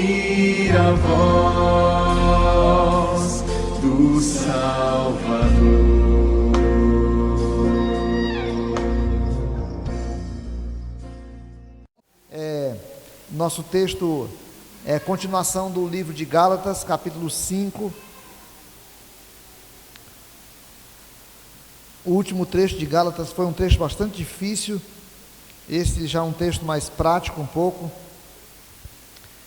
ouvir a voz do Salvador. Nosso texto é continuação do livro de Gálatas, capítulo 5. O último trecho de Gálatas foi um trecho bastante difícil. Esse já é um texto mais prático um pouco.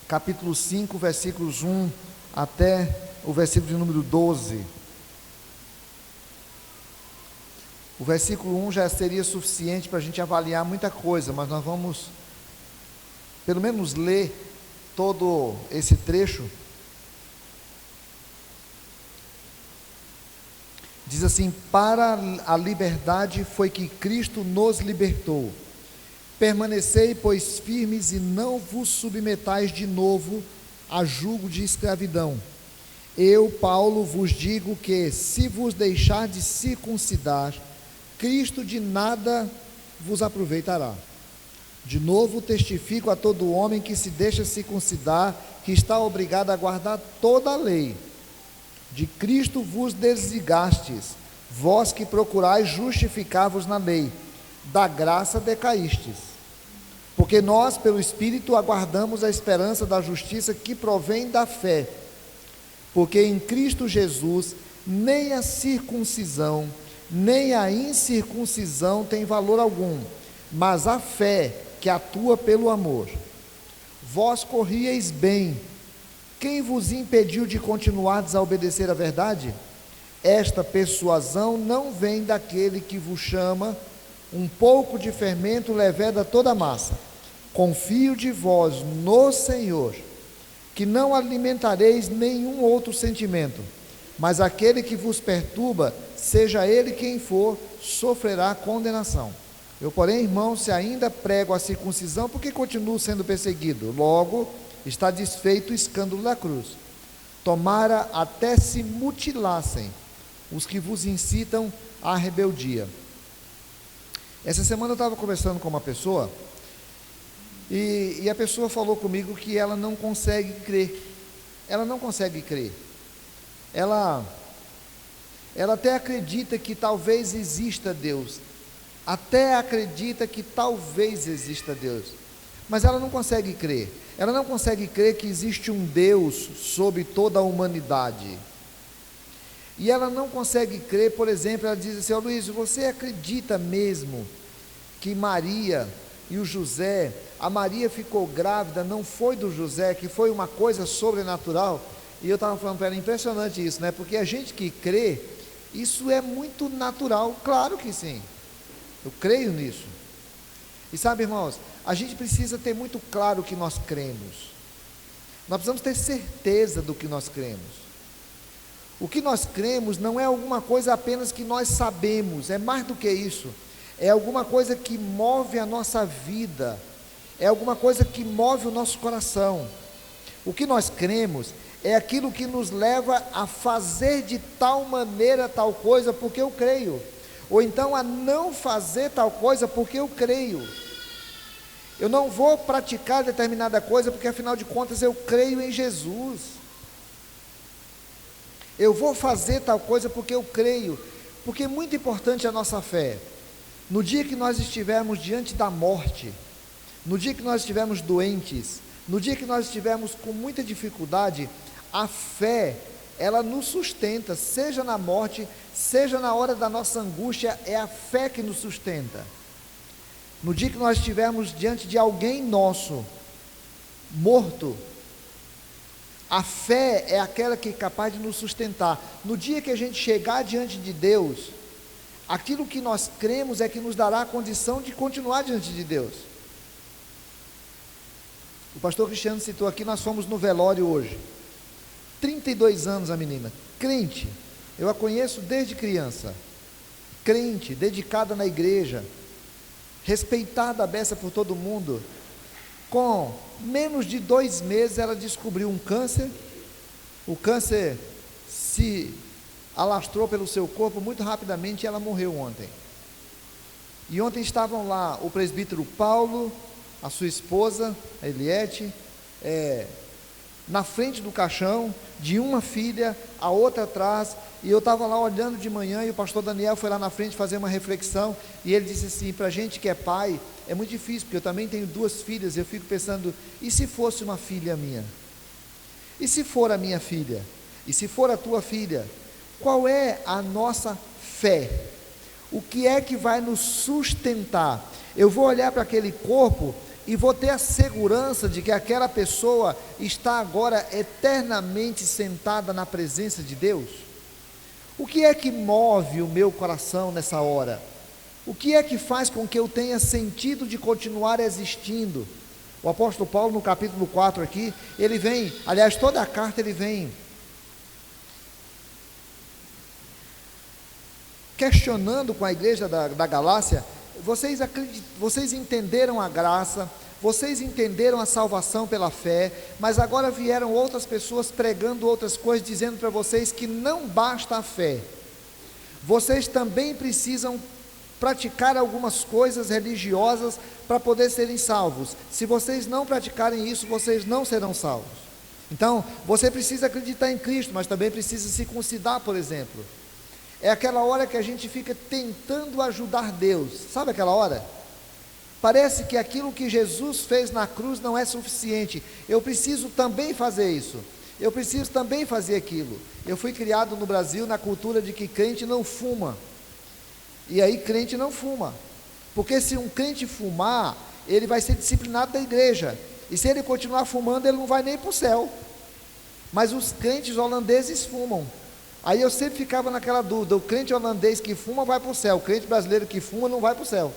Capítulo 5, versículos 1 até o versículo de número 12. O versículo 1 já seria suficiente para a gente avaliar muita coisa, mas nós vamos pelo menos ler todo esse trecho. Diz assim: para a liberdade foi que Cristo nos libertou. Permanecei, pois, firmes e não vos submetais de novo a jugo de escravidão. Eu, Paulo, vos digo que, se vos deixar de circuncidar, Cristo de nada vos aproveitará. De novo testifico a todo homem que se deixa circuncidar, que está obrigado a guardar toda a lei. De Cristo vos desligastes, vós que procurais justificar-vos na lei, da graça decaístes. Porque nós, pelo Espírito, aguardamos a esperança da justiça que provém da fé. Porque em Cristo Jesus, nem a circuncisão, nem a incircuncisão tem valor algum, mas a fé que atua pelo amor. Vós corrieis bem. Quem vos impediu de continuardes a obedecer à verdade? Esta persuasão não vem daquele que vos chama. Um pouco de fermento leveda toda a massa. Confio de vós no Senhor, que não alimentareis nenhum outro sentimento, mas aquele que vos perturba, seja ele quem for, sofrerá condenação. Eu, porém, irmãos, se ainda prego a circuncisão, por que continuo sendo perseguido? Logo, está desfeito o escândalo da cruz. Tomara até se mutilassem os que vos incitam à rebeldia. Essa semana eu estava conversando com uma pessoa, e a pessoa falou comigo que ela não consegue crer. Ela não consegue crer. Ela até acredita que talvez exista Deus. Até acredita que talvez exista Deus, mas ela não consegue crer. Ela não consegue crer que existe um Deus sobre toda a humanidade. E ela não consegue crer, por exemplo, ela diz assim: Luiz, você acredita mesmo que Maria e o José, a Maria ficou grávida, não foi do José, que foi uma coisa sobrenatural? E eu estava falando para ela, impressionante isso, né? Porque a gente que crê, isso é muito natural. Claro que sim. Eu creio nisso. E sabe, irmãos, a gente precisa ter muito claro o que nós cremos. Nós precisamos ter certeza do que nós cremos. O que nós cremos não é alguma coisa apenas que nós sabemos, é mais do que isso. É alguma coisa que move a nossa vida, é alguma coisa que move o nosso coração. O que nós cremos é aquilo que nos leva a fazer de tal maneira tal coisa porque eu creio. Ou então a não fazer tal coisa porque eu creio. Eu não vou praticar determinada coisa porque afinal de contas eu creio em Jesus. Eu vou fazer tal coisa porque eu creio, porque é muito importante a nossa fé. No dia que nós estivermos diante da morte, no dia que nós estivermos doentes, no dia que nós estivermos com muita dificuldade, a fé, ela nos sustenta, seja na morte, seja na hora da nossa angústia, é a fé que nos sustenta. No dia que nós estivermos diante de alguém nosso, morto, a fé é aquela que é capaz de nos sustentar. No dia que a gente chegar diante de Deus, aquilo que nós cremos é que nos dará a condição de continuar diante de Deus. O pastor Cristiano citou aqui, nós fomos no velório hoje. 32 anos a menina, crente, eu a conheço desde criança, crente, dedicada na igreja, respeitada a beça por todo mundo. Com menos de 2 meses ela descobriu um câncer, o câncer se alastrou pelo seu corpo muito rapidamente e ela morreu ontem. E ontem estavam lá o presbítero Paulo, a sua esposa, a Eliette, na frente do caixão de uma filha, a outra atrás, e eu estava lá olhando de manhã, e o pastor Daniel foi lá na frente fazer uma reflexão, e ele disse assim: para a gente que é pai, é muito difícil, porque eu também tenho 2 filhas, eu fico pensando, e se fosse uma filha minha? E se for a minha filha? E se for a tua filha? Qual é a nossa fé? O que é que vai nos sustentar? Eu vou olhar para aquele corpo e vou ter a segurança de que aquela pessoa está agora eternamente sentada na presença de Deus? O que é que move o meu coração nessa hora? O que é que faz com que eu tenha sentido de continuar existindo? O apóstolo Paulo, no capítulo 4 aqui, ele vem, aliás, toda a carta ele vem questionando com a igreja da Galácia: vocês entenderam a graça, vocês entenderam a salvação pela fé, mas agora vieram outras pessoas pregando outras coisas, dizendo para vocês que não basta a fé, vocês também precisam praticar algumas coisas religiosas para poder serem salvos. Se vocês não praticarem isso, vocês não serão salvos. Então, você precisa acreditar em Cristo, mas também precisa se circuncidar, por exemplo. É aquela hora que a gente fica tentando ajudar Deus, sabe aquela hora? Parece que aquilo que Jesus fez na cruz não é suficiente, eu preciso também fazer isso, eu preciso também fazer aquilo. Eu fui criado no Brasil na cultura de que crente não fuma, e aí crente não fuma, porque se um crente fumar, ele vai ser disciplinado da igreja, e se ele continuar fumando, ele não vai nem para o céu. Mas os crentes holandeses fumam. Aí eu sempre ficava naquela dúvida: o crente holandês que fuma vai para o céu, o crente brasileiro que fuma não vai para o céu,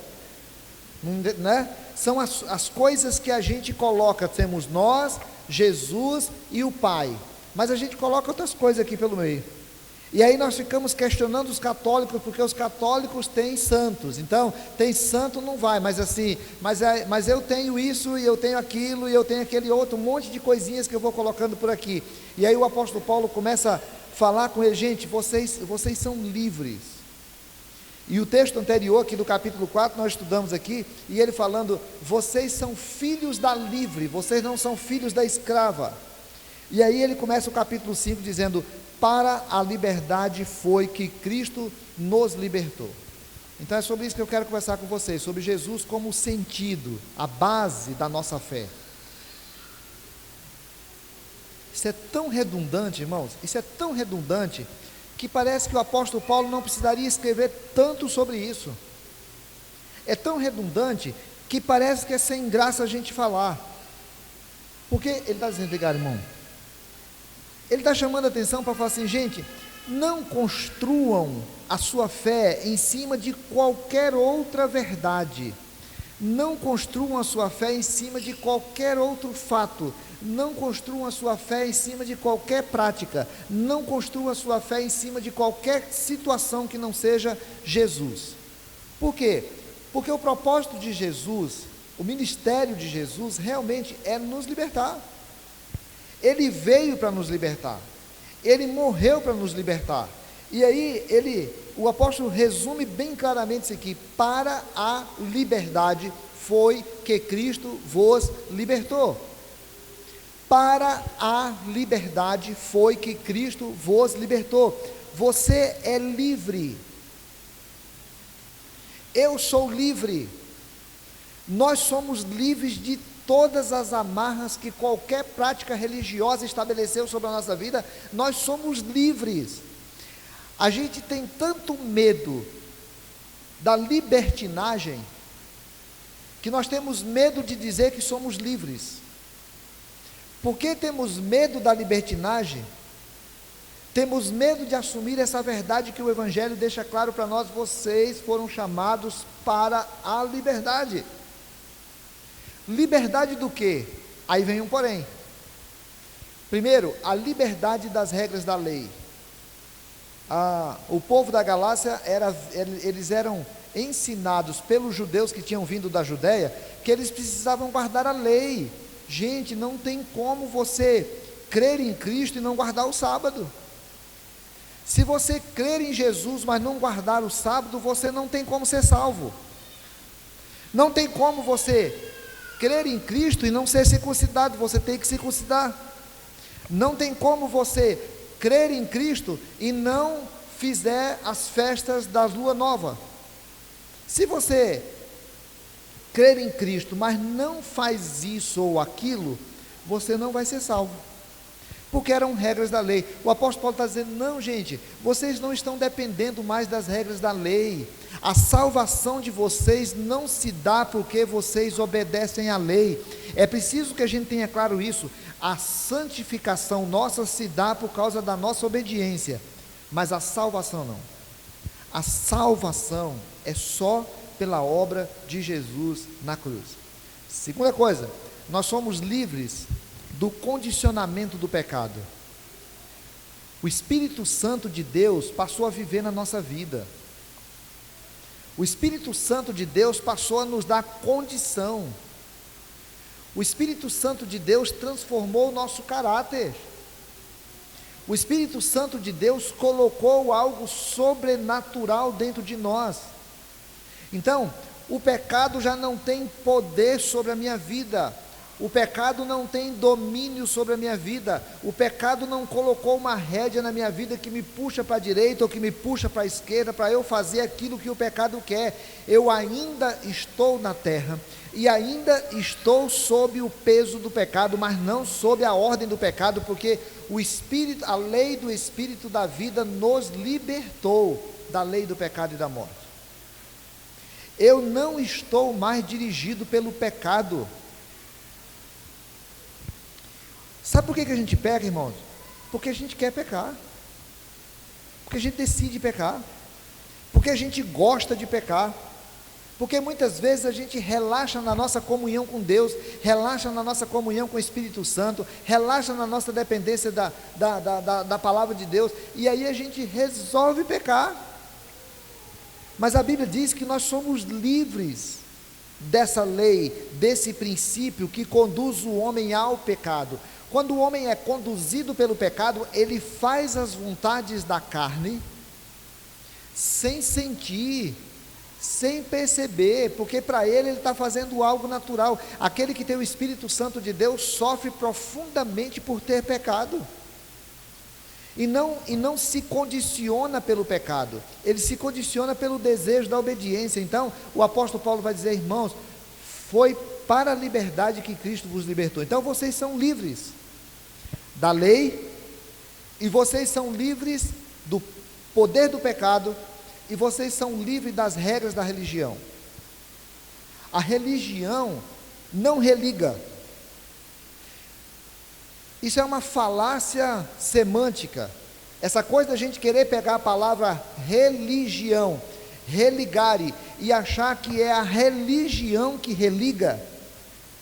né? São as coisas que a gente coloca, temos nós, Jesus e o Pai, mas a gente coloca outras coisas aqui pelo meio, e aí nós ficamos questionando os católicos, porque os católicos têm santos, então tem santo não vai, mas assim, mas eu tenho isso, e eu tenho aquilo, e eu tenho aquele outro, um monte de coisinhas que eu vou colocando por aqui. E aí o apóstolo Paulo começa a falar com ele: gente, vocês são livres. E o texto anterior aqui do capítulo 4, nós estudamos aqui, e ele falando: vocês são filhos da livre, vocês não são filhos da escrava. E aí ele começa o capítulo 5 dizendo: para a liberdade foi que Cristo nos libertou. Então é sobre isso que eu quero conversar com vocês, sobre Jesus como sentido, a base da nossa fé. Isso é tão redundante, irmãos, isso é tão redundante, que parece que o apóstolo Paulo não precisaria escrever tanto sobre isso. É tão redundante, que parece que é sem graça a gente falar, porque ele está dizendo: ligado, irmão, ele está chamando a atenção para falar assim: gente, não construam a sua fé em cima de qualquer outra verdade, não construam a sua fé em cima de qualquer outro fato, não construam a sua fé em cima de qualquer prática, não construam a sua fé em cima de qualquer situação que não seja Jesus. Por quê? Porque o propósito de Jesus, o ministério de Jesus realmente é nos libertar. Ele veio para nos libertar, ele morreu para nos libertar. E aí o apóstolo resume bem claramente isso aqui: para a liberdade foi que Cristo vos libertou. Para a liberdade foi que Cristo vos libertou. Você é livre. Eu sou livre. Nós somos livres de todas as amarras que qualquer prática religiosa estabeleceu sobre a nossa vida. Nós somos livres. A gente tem tanto medo da libertinagem, que nós temos medo de dizer que somos livres. Por que temos medo da libertinagem? Temos medo de assumir essa verdade que o Evangelho deixa claro para nós: vocês foram chamados para a liberdade. Liberdade do quê? Aí vem um porém. Primeiro, a liberdade das regras da lei. O povo da Galácia, eles eram ensinados pelos judeus que tinham vindo da Judéia, que eles precisavam guardar a lei. Gente, não tem como você crer em Cristo e não guardar o sábado. Se você crer em Jesus, mas não guardar o sábado, você não tem como ser salvo. Não tem como você crer em Cristo e não ser circuncidado, você tem que circuncidar. Não tem como você crer em Cristo e não fizer as festas das lua nova. Se você crer em Cristo, mas não faz isso ou aquilo, você não vai ser salvo, porque eram regras da lei. O apóstolo Paulo está dizendo: não, gente, vocês não estão dependendo mais das regras da lei. A salvação de vocês não se dá porque vocês obedecem à lei. É preciso que a gente tenha claro isso. A santificação nossa se dá por causa da nossa obediência, mas a salvação não. A salvação é só pela obra de Jesus na cruz. Segunda coisa, nós somos livres do condicionamento do pecado. O Espírito Santo de Deus passou a viver na nossa vida. O Espírito Santo de Deus passou a nos dar condição. O Espírito Santo de Deus transformou o nosso caráter. O Espírito Santo de Deus colocou algo sobrenatural dentro de nós. Então, o pecado já não tem poder sobre a minha vida. O pecado não tem domínio sobre a minha vida. O pecado não colocou uma rédea na minha vida que me puxa para a direita ou que me puxa para a esquerda para eu fazer aquilo que o pecado quer. Eu ainda estou na terra e ainda estou sob o peso do pecado, mas não sob a ordem do pecado, porque o Espírito, a lei do Espírito da vida nos libertou da lei do pecado e da morte. Eu não estou mais dirigido pelo pecado. Sabe por que a gente peca, irmãos? Porque a gente quer pecar, porque a gente decide pecar, porque a gente gosta de pecar, porque muitas vezes a gente relaxa na nossa comunhão com Deus, relaxa na nossa comunhão com o Espírito Santo, relaxa na nossa dependência da palavra de Deus, e aí a gente resolve pecar. Mas a Bíblia diz que nós somos livres dessa lei, desse princípio que conduz o homem ao pecado. Quando o homem é conduzido pelo pecado, ele faz as vontades da carne, sem sentir, sem perceber, porque para ele está fazendo algo natural. Aquele que tem o Espírito Santo de Deus sofre profundamente por ter pecado, e não se condiciona pelo pecado, ele se condiciona pelo desejo da obediência. Então o apóstolo Paulo vai dizer: irmãos, foi para a liberdade que Cristo vos libertou. Então vocês são livres da lei, e vocês são livres do poder do pecado, e vocês são livres das regras da religião. A religião não religa. Isso é uma falácia semântica. Essa coisa da gente querer pegar a palavra religião, religare, e achar que é a religião que religa.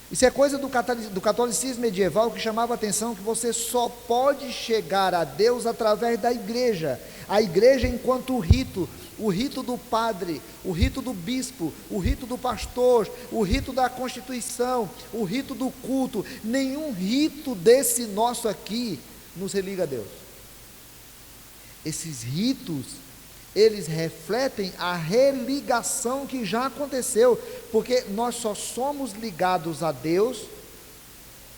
Isso é coisa do catolicismo medieval, que chamava a atenção que você só pode chegar a Deus através da igreja. A igreja enquanto rito, o rito do padre, o rito do bispo, o rito do pastor, o rito da constituição, o rito do culto. Nenhum rito desse nosso aqui nos religa a Deus. Esses ritos, eles refletem a religação que já aconteceu, porque nós só somos ligados a Deus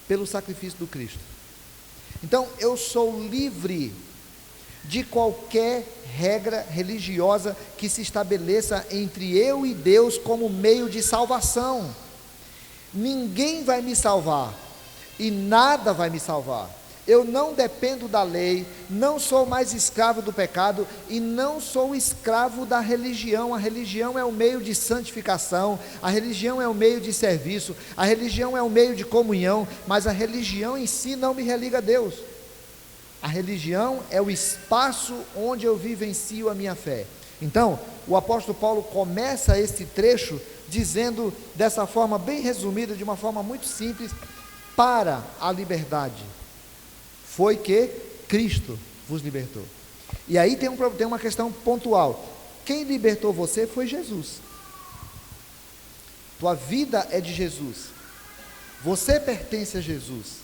pelo sacrifício do Cristo. Então eu sou livre de qualquer regra religiosa que se estabeleça entre eu e Deus como meio de salvação. Ninguém vai me salvar e nada vai me salvar. Eu não dependo da lei, não sou mais escravo do pecado e não sou escravo da religião. A religião é o meio de santificação, a religião é o meio de serviço, a religião é o meio de comunhão, mas a religião em si não me religa a Deus. A religião é o espaço onde eu vivencio a minha fé. Então, o apóstolo Paulo começa esse trecho dizendo dessa forma bem resumida, de uma forma muito simples: para a liberdade foi que Cristo vos libertou. E aí tem uma questão pontual: quem libertou você foi Jesus. Tua vida é de Jesus, você pertence a Jesus,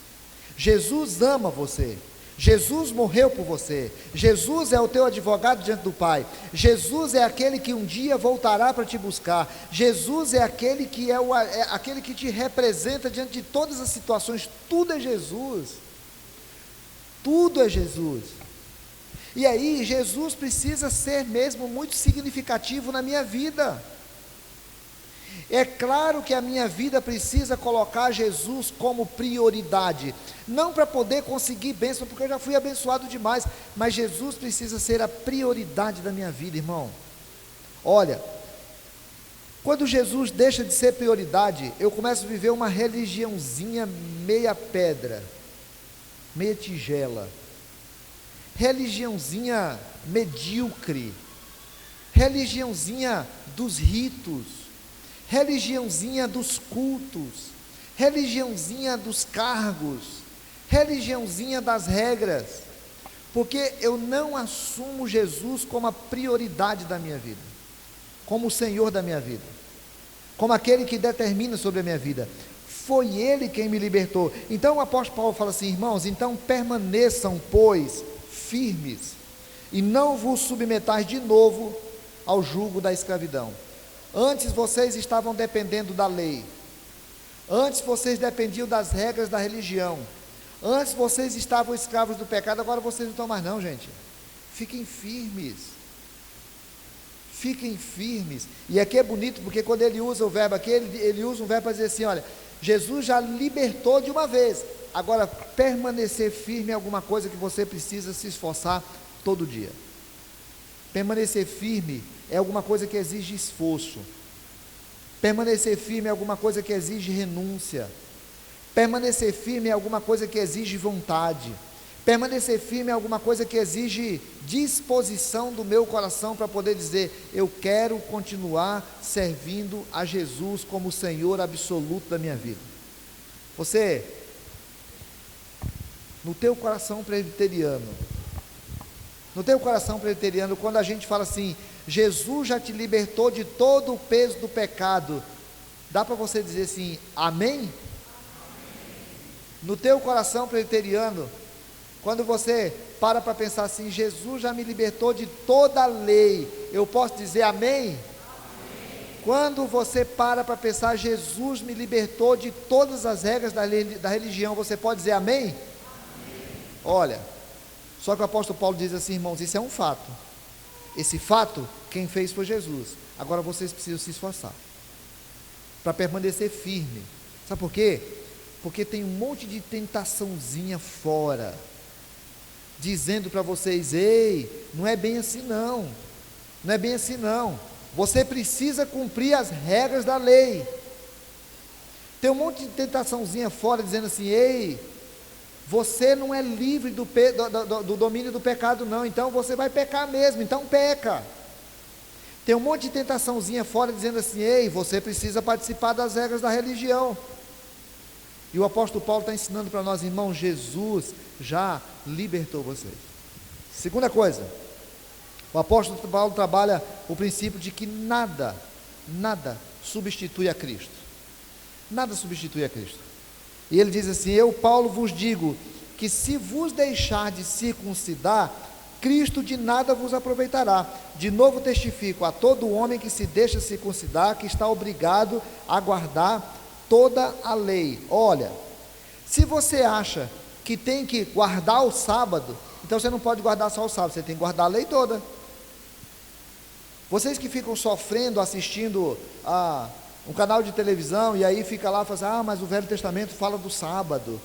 Jesus ama você, Jesus morreu por você, Jesus é o teu advogado diante do Pai, Jesus é aquele que um dia voltará para te buscar, Jesus é aquele que aquele que te representa diante de todas as situações. Tudo é Jesus. Tudo é Jesus. E aí, Jesus precisa ser mesmo muito significativo na minha vida. É claro que a minha vida precisa colocar Jesus como prioridade, não para poder conseguir bênção, porque eu já fui abençoado demais, mas Jesus precisa ser a prioridade da minha vida, irmão. Olha, quando Jesus deixa de ser prioridade, eu começo a viver uma religiãozinha meia pedra, meia tigela, religiãozinha medíocre, religiãozinha dos ritos, religiãozinha dos cultos, religiãozinha dos cargos, religiãozinha das regras, porque eu não assumo Jesus como a prioridade da minha vida, como o Senhor da minha vida, como aquele que determina sobre a minha vida. Foi Ele quem me libertou. Então o apóstolo Paulo fala assim: irmãos, então permaneçam, pois, firmes, e não vos submetais de novo ao jugo da escravidão. Antes vocês estavam dependendo da lei, antes vocês dependiam das regras da religião, antes vocês estavam escravos do pecado, agora vocês não estão mais não, gente. Fiquem firmes, fiquem firmes. E aqui é bonito, porque quando ele usa o verbo aqui, ele usa um verbo para dizer assim: olha, Jesus já libertou de uma vez, agora permanecer firme é alguma coisa que você precisa se esforçar todo dia. Permanecer firme é alguma coisa que exige esforço. Permanecer firme é alguma coisa que exige renúncia. Permanecer firme é alguma coisa que exige vontade. Permanecer firme é alguma coisa que exige disposição do meu coração para poder dizer: eu quero continuar servindo a Jesus como o Senhor absoluto da minha vida. Você, no teu coração presbiteriano, quando a gente fala assim: Jesus já te libertou de todo o peso do pecado, dá para você dizer assim: amém? No teu coração presbiteriano, quando você para pensar assim: Jesus já me libertou de toda a lei, eu posso dizer amém? Amém. Quando você para pensar: Jesus me libertou de todas as regras da religião, você pode dizer amém? Amém. Olha, só que o apóstolo Paulo diz assim: irmãos, isso é um fato. Esse fato, quem fez foi Jesus. Agora vocês precisam se esforçar para permanecer firme. Sabe por quê? Porque tem um monte de tentaçãozinha fora, dizendo para vocês: ei, não é bem assim não, não é bem assim não, você precisa cumprir as regras da lei. Tem um monte de tentaçãozinha fora, dizendo assim: ei, você não é livre do domínio do pecado não, então você vai pecar mesmo, então peca. Tem um monte de tentaçãozinha fora, dizendo assim: ei, você precisa participar das regras da religião. E o apóstolo Paulo está ensinando para nós: irmãos, Jesus já libertou vocês. Segunda coisa, o apóstolo Paulo trabalha o princípio de que nada substitui a Cristo. Nada substitui a Cristo. E ele diz assim: eu, Paulo, vos digo que se vos deixar de circuncidar, Cristo de nada vos aproveitará. De novo testifico a todo homem que se deixa circuncidar, que está obrigado a guardar toda a lei. Olha, se você acha que tem que guardar o sábado, então você não pode guardar só o sábado, você tem que guardar a lei toda. Vocês que ficam sofrendo assistindo a um canal de televisão, e aí fica lá e fala assim: ah, mas o Velho Testamento fala do sábado.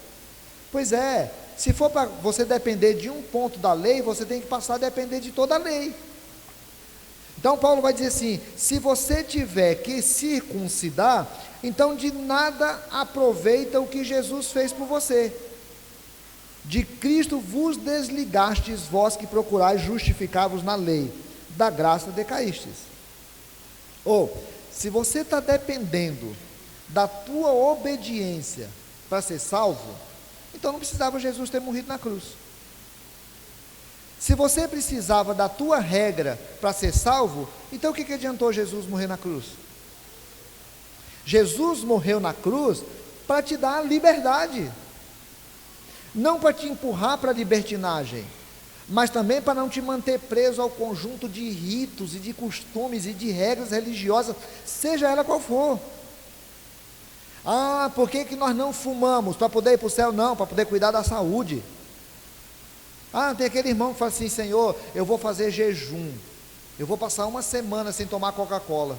Pois é, se for para você depender de um ponto da lei, você tem que passar a depender de toda a lei. Então Paulo vai dizer assim: se você tiver que circuncidar, então de nada aproveita o que Jesus fez por você. De Cristo vos desligastes, vós que procurais justificar-vos na lei, da graça decaístes. Ou, se você está dependendo da tua obediência para ser salvo, então não precisava Jesus ter morrido na cruz. Se você precisava da tua regra para ser salvo, então o que adiantou Jesus morrer na cruz? Jesus morreu na cruz para te dar a liberdade, não para te empurrar para a libertinagem, mas também para não te manter preso ao conjunto de ritos e de costumes e de regras religiosas, seja ela qual for. Ah, por que nós não fumamos? Para poder ir para o céu? Não, para poder cuidar da saúde. Ah, tem aquele irmão que fala assim: Senhor, eu vou fazer jejum, eu vou passar uma semana sem tomar Coca-Cola.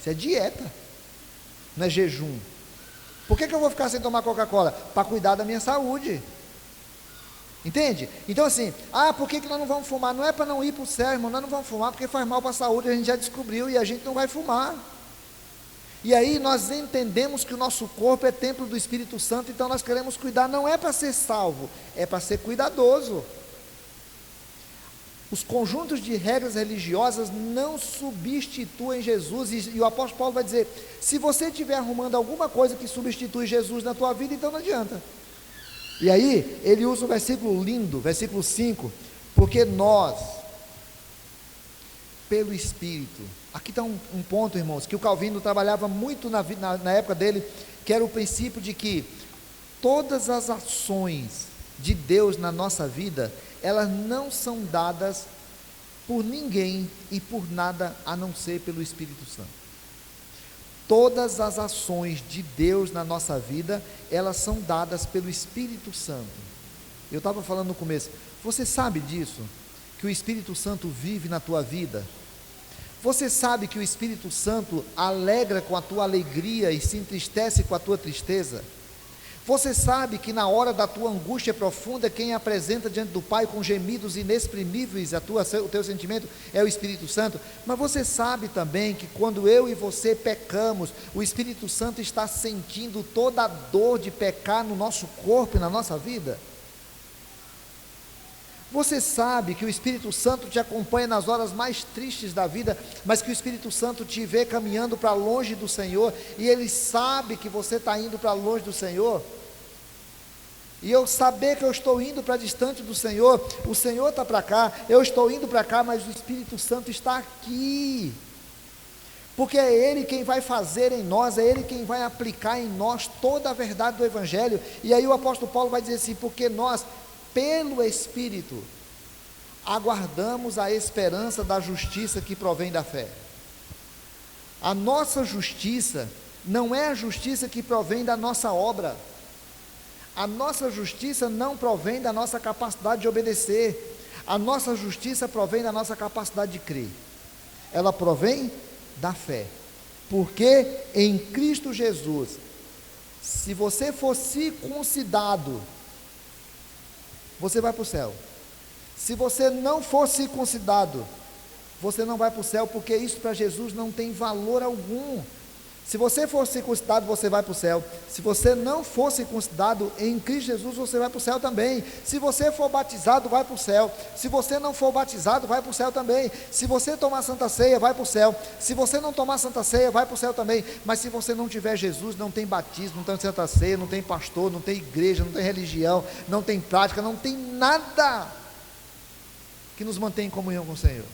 Isso é dieta, não é jejum. Por que eu vou ficar sem tomar Coca-Cola? Para cuidar da minha saúde. Entende? Então assim, por que nós não vamos fumar? Não é para não ir para o céu, irmão, nós não vamos fumar porque faz mal para a saúde, a gente já descobriu, e a gente não vai fumar. E aí nós entendemos que o nosso corpo é templo do Espírito Santo, então nós queremos cuidar, não é para ser salvo, é para ser cuidadoso. Os conjuntos de regras religiosas não substituem Jesus, e o apóstolo Paulo vai dizer: se você estiver arrumando alguma coisa que substitui Jesus na tua vida, então não adianta. E aí, ele usa um versículo lindo, versículo 5, porque nós, pelo Espírito, aqui está um ponto, irmãos, que o Calvino trabalhava muito na época dele, que era o princípio de que todas as ações de Deus na nossa vida, elas não são dadas por ninguém e por nada a não ser pelo Espírito Santo. Todas as ações de Deus na nossa vida, elas são dadas pelo Espírito Santo. Eu estava falando no começo, você sabe disso? Que o Espírito Santo vive na tua vida? Você sabe que o Espírito Santo alegra com a tua alegria e se entristece com a tua tristeza? Você sabe que na hora da tua angústia profunda, quem apresenta diante do Pai com gemidos inexprimíveis o teu sentimento é o Espírito Santo? Mas você sabe também que quando eu e você pecamos, o Espírito Santo está sentindo toda a dor de pecar no nosso corpo e na nossa vida? Você sabe que o Espírito Santo te acompanha nas horas mais tristes da vida, mas que o Espírito Santo te vê caminhando para longe do Senhor, e Ele sabe que você está indo para longe do Senhor? E eu saber que eu estou indo para distante do Senhor, o Senhor está para cá, eu estou indo para cá, mas o Espírito Santo está aqui, porque é Ele quem vai fazer em nós, é Ele quem vai aplicar em nós toda a verdade do Evangelho. E aí o apóstolo Paulo vai dizer assim: porque nós, pelo Espírito, aguardamos a esperança da justiça que provém da fé. A nossa justiça não é a justiça que provém da nossa obra, a nossa justiça não provém da nossa capacidade de obedecer, a nossa justiça provém da nossa capacidade de crer, ela provém da fé, porque em Cristo Jesus, se você for circuncidado, você vai para o céu. Se você não for circuncidado, você não vai para o céu, porque isso para Jesus não tem valor algum. Se você for circuncidado, você vai para o céu. Se você não for circuncidado, em Cristo Jesus você vai para o céu também. Se você for batizado, vai para o céu. Se você não for batizado, vai para o céu também. Se você tomar Santa Ceia, vai para o céu. Se você não tomar Santa Ceia, vai para o céu também. Mas se você não tiver Jesus, não tem batismo, não tem Santa Ceia, não tem pastor, não tem igreja, não tem religião, não tem prática, não tem nada que nos mantenha em comunhão com o Senhor.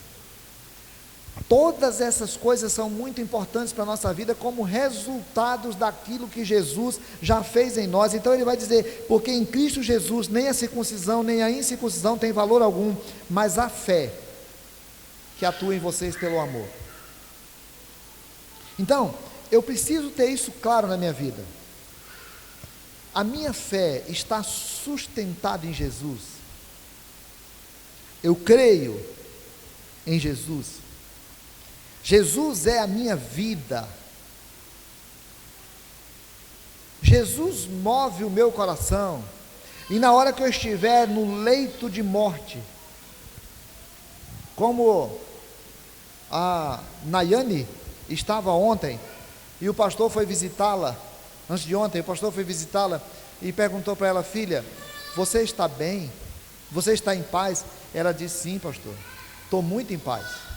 Todas essas coisas são muito importantes para a nossa vida, como resultados daquilo que Jesus já fez em nós. Então ele vai dizer: porque em Cristo Jesus nem a circuncisão nem a incircuncisão tem valor algum, mas a fé que atua em vocês pelo amor. Então, eu preciso ter isso claro na minha vida. A minha fé está sustentada em Jesus. Eu creio em Jesus. Jesus é a minha vida. Jesus move o meu coração. E na hora que eu estiver no leito de morte, como a Nayane estava ontem, e o pastor foi visitá-la, antes de ontem, o pastor foi visitá-la e perguntou para ela: filha, você está bem? Você está em paz? Ela disse: sim, pastor, estou muito em paz.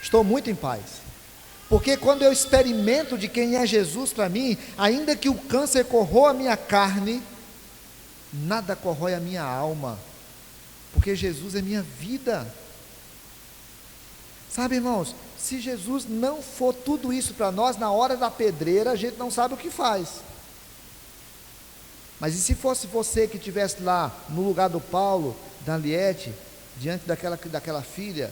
Estou muito em paz, porque quando eu experimento de quem é Jesus para mim, ainda que o câncer corroa a minha carne, nada corrói a minha alma, porque Jesus é minha vida. Sabe, irmãos, se Jesus não for tudo isso para nós, na hora da pedreira a gente não sabe o que faz. Mas e se fosse você que estivesse lá no lugar do Paulo, da Liette, diante daquela filha,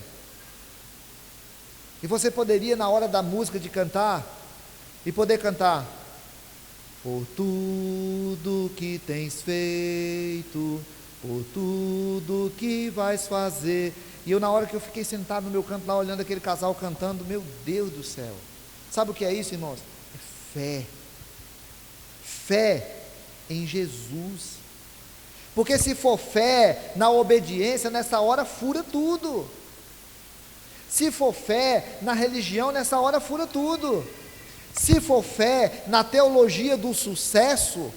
e você poderia, na hora da música, de cantar, e poder cantar: por tudo que tens feito por tudo que vais fazer. E eu, na hora que eu fiquei sentado no meu canto lá, olhando aquele casal cantando, meu Deus do céu, sabe o que é isso, irmãos? É fé. Fé em Jesus. Porque se for fé na obediência, nessa hora fura tudo. Se for fé na religião, nessa hora fura tudo. Se for fé na teologia do sucesso,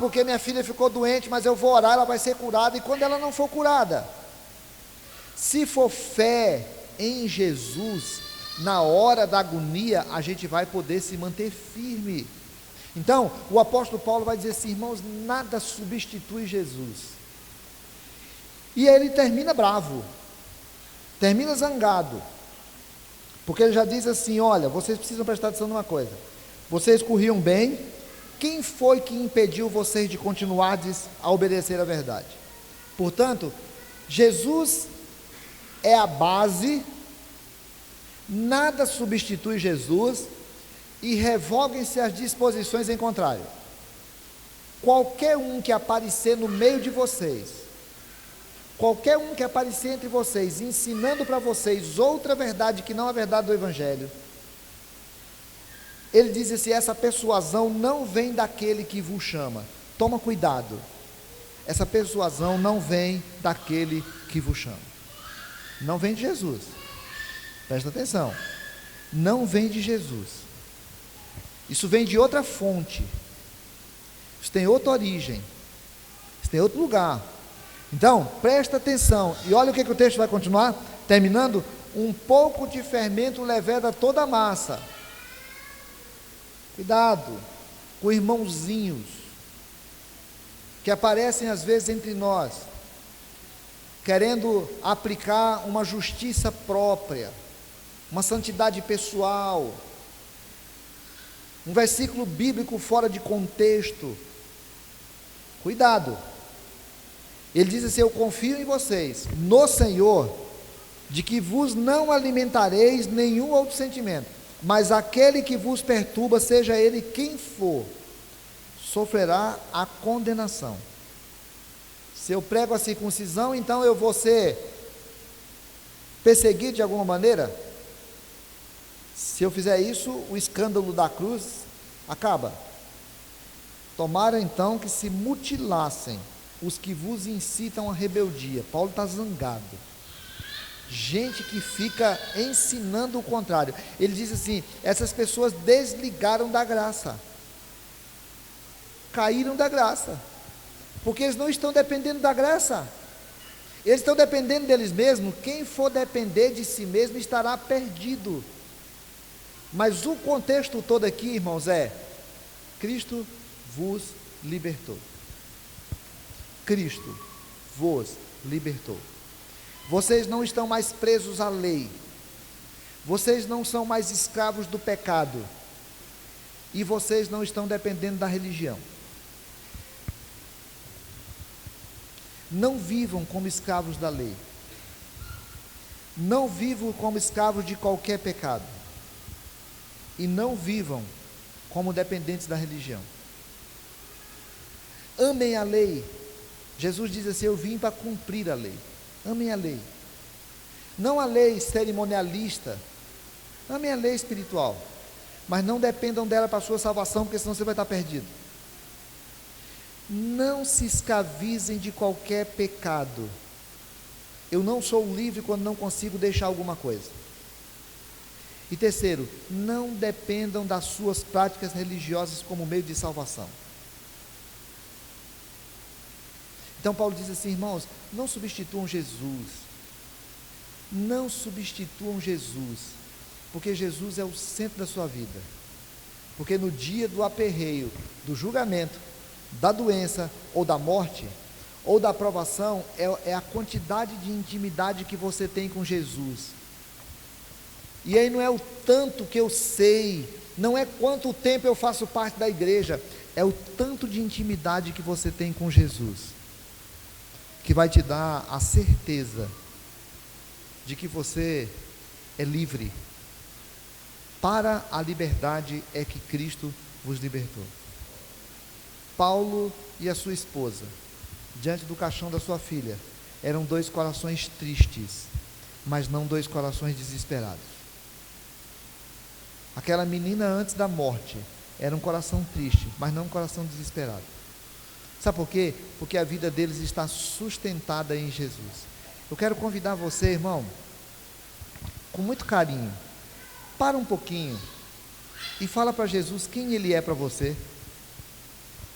porque minha filha ficou doente, mas eu vou orar, ela vai ser curada, e quando ela não for curada? Se for fé em Jesus, na hora da agonia, a gente vai poder se manter firme. Então, o apóstolo Paulo vai dizer assim, irmãos, nada substitui Jesus. E ele termina bravo, termina zangado, porque ele já diz assim, olha, vocês precisam prestar atenção numa coisa, vocês corriam bem, quem foi que impediu vocês de continuar a obedecer a verdade? Portanto, Jesus é a base, nada substitui Jesus, e revoguem-se as disposições em contrário. Qualquer um que aparecer no meio de vocês, qualquer um que aparecer entre vocês, ensinando para vocês outra verdade que não a verdade do Evangelho, ele diz assim, essa persuasão não vem daquele que vos chama. Toma cuidado, essa persuasão não vem daquele que vos chama, não vem de Jesus, presta atenção, não vem de Jesus. Isso vem de outra fonte, isso tem outra origem, isso tem outro lugar. Então, presta atenção, e olha o que o texto vai continuar, terminando, um pouco de fermento leveda toda a massa. Cuidado com irmãozinhos, que aparecem às vezes entre nós, querendo aplicar uma justiça própria, uma santidade pessoal, um versículo bíblico fora de contexto. Cuidado, ele diz assim, eu confio em vocês, no Senhor, de que vos não alimentareis nenhum outro sentimento, mas aquele que vos perturba, seja ele quem for, sofrerá a condenação. Se eu prego a circuncisão, então eu vou ser perseguido de alguma maneira? Se eu fizer isso, o escândalo da cruz acaba. Tomara então que se mutilassem os que vos incitam à rebeldia. Paulo está zangado. Gente que fica ensinando o contrário. Ele diz assim, essas pessoas desligaram da graça, caíram da graça, porque eles não estão dependendo da graça, eles estão dependendo deles mesmos. Quem for depender de si mesmo estará perdido. Mas o contexto todo aqui, irmãos, é Cristo vos libertou. Cristo vos libertou. Vocês não estão mais presos à lei, vocês não são mais escravos do pecado, e vocês não estão dependendo da religião. Não vivam como escravos da lei, não vivam como escravos de qualquer pecado, e não vivam como dependentes da religião. Amem a lei. Jesus diz assim, eu vim para cumprir a lei. Amem a lei, não a lei cerimonialista, amem a lei espiritual, mas não dependam dela para a sua salvação, porque senão você vai estar perdido. Não se escravizem de qualquer pecado. Eu não sou livre quando não consigo deixar alguma coisa. E terceiro, não dependam das suas práticas religiosas como meio de salvação. Então Paulo diz assim, irmãos, não substituam Jesus, não substituam Jesus, porque Jesus é o centro da sua vida, porque no dia do aperreio, do julgamento, da doença, ou da morte, ou da aprovação, é a quantidade de intimidade que você tem com Jesus. E aí não é o tanto que eu sei, não é quanto tempo eu faço parte da igreja, é o tanto de intimidade que você tem com Jesus, que vai te dar a certeza de que você é livre. Para a liberdade é que Cristo vos libertou. Paulo e a sua esposa diante do caixão da sua filha, eram 2 corações tristes, mas não 2 corações desesperados. Aquela menina antes da morte era um coração triste, mas não um coração desesperado. Sabe por quê? Porque a vida deles está sustentada em Jesus. Eu quero convidar você, irmão, com muito carinho, para um pouquinho e fala para Jesus quem Ele é para você.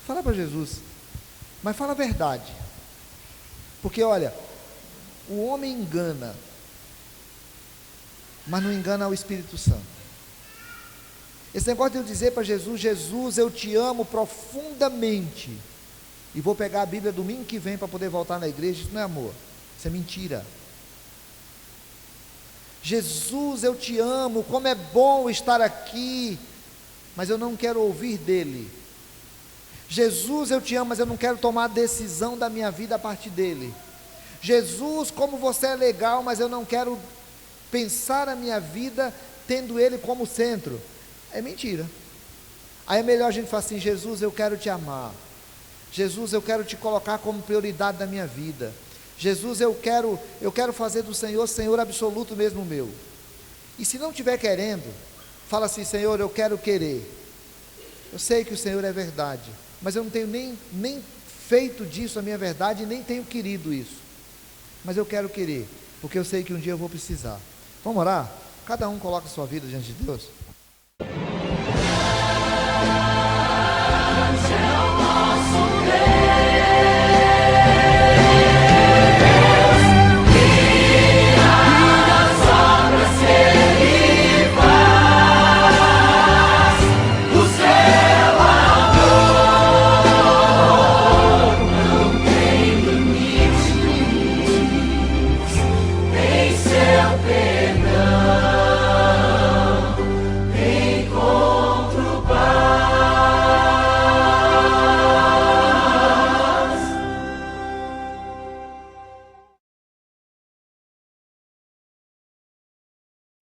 Fala para Jesus, mas fala a verdade, porque olha, o homem engana, mas não engana o Espírito Santo. Esse negócio de eu dizer para Jesus: Jesus, eu te amo profundamente, e vou pegar a Bíblia domingo que vem para poder voltar na igreja, isso não é amor, isso é mentira. Jesus, eu te amo, como é bom estar aqui, mas eu não quero ouvir dele. Jesus, eu te amo, mas eu não quero tomar a decisão da minha vida a partir dele. Jesus, como você é legal, mas eu não quero pensar a minha vida tendo ele como centro. É mentira. Aí é melhor a gente falar assim: Jesus, eu quero te amar. Jesus, eu quero te colocar como prioridade da minha vida. Jesus, eu quero fazer do Senhor, Senhor absoluto mesmo meu. E se não estiver querendo, fala assim: Senhor, eu quero querer. Eu sei que o Senhor é verdade, mas eu não tenho nem feito disso a minha verdade, e nem tenho querido isso. Mas eu quero querer, porque eu sei que um dia eu vou precisar. Vamos orar? Cada um coloca a sua vida diante de Deus.